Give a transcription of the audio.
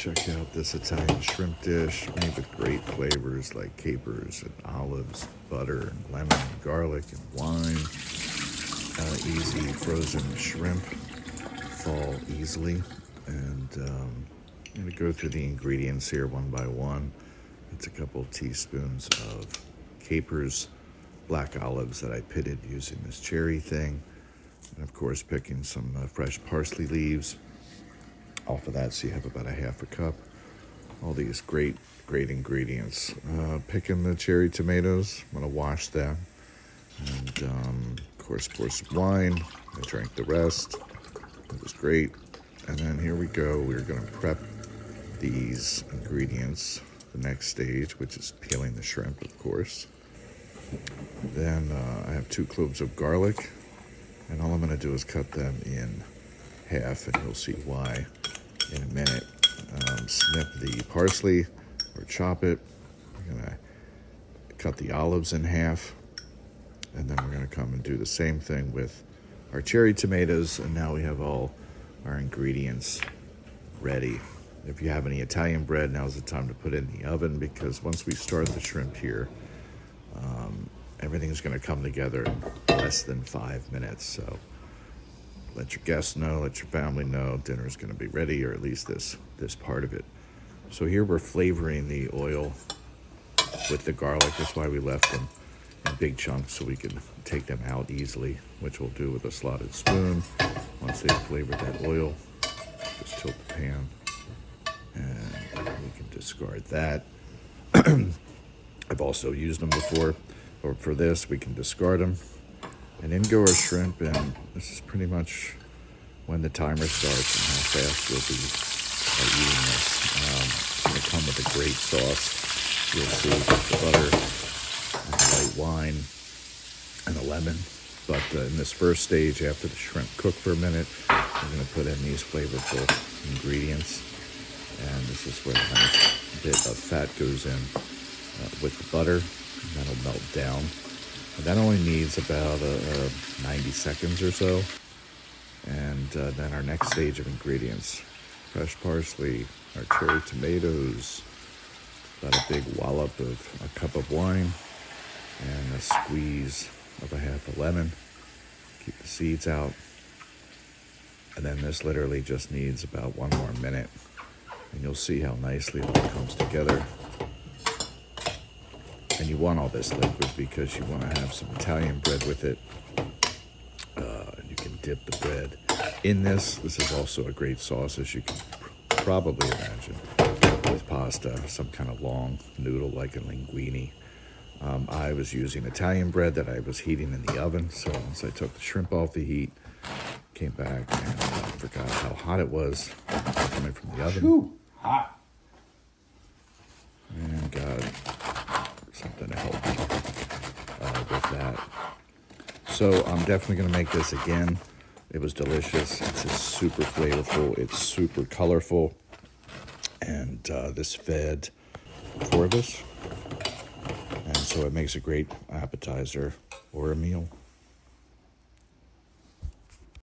check out this Italian shrimp dish made with great flavors like capers and olives, butter and lemon and garlic and wine. Easy frozen shrimp fall easily. And I'm going to go through the ingredients here one by one. It's a couple teaspoons of capers, black olives that I pitted using this cherry thing, and of course picking some fresh parsley leaves off of that, so you have about a half a cup. All these great ingredients. Picking the cherry tomatoes, I'm going to wash them, and of course pour some wine. I drank the rest. It was great. And then here we go. We're going to prep these ingredients. The next stage, which is peeling the shrimp, of course. Then I have 2 cloves of garlic, and all I'm going to do is cut them in half, and you'll see why in a minute. Snip the parsley or chop it. I'm going to cut the olives in half, and then we're going to come and do the same thing with our cherry tomatoes, and now we have all our ingredients ready. If you have any Italian bread, now's the time to put it in the oven, because once we start the shrimp here, everything's going to come together in less than 5 minutes. So let your guests know, let your family know dinner's going to be ready, or at least this part of it. So here we're flavoring the oil with the garlic. That's why we left them in big chunks, so we can take them out easily, which we'll do with a slotted spoon. Once they've flavored that oil, just tilt the pan, and we can discard that. I've also used them before, or for this, we can discard them. And in go our shrimp, and this is pretty much when the timer starts and how fast you'll be eating this. It's going to come with a great sauce. You'll see the butter, and the white wine, and the lemon. But in this first stage, after the shrimp cook for a minute, we're going to put in these flavorful ingredients. And this is where the nice bit of fat goes in with the butter, and that'll melt down. And that only needs about 90 seconds or so. And then our next stage of ingredients: fresh parsley, our cherry tomatoes, about a big wallop of a cup of wine, and a squeeze of a half a lemon. Keep the seeds out. And then this literally just needs about 1 more minute. And you'll see how nicely it all comes together. And you want all this liquid because you want to have some Italian bread with it. You can dip the bread in this. This is also a great sauce, as you can probably imagine, with pasta, some kind of long noodle like a linguine. I was using Italian bread that I was heating in the oven, so once I took the shrimp off the heat, came back and forgot how hot it was coming from the oven. Too hot. And got something to help me with that. So I'm definitely going to make this again. It was delicious. It's just super flavorful. It's super colorful. And this fed 4 of us. And so it makes a great appetizer or a meal.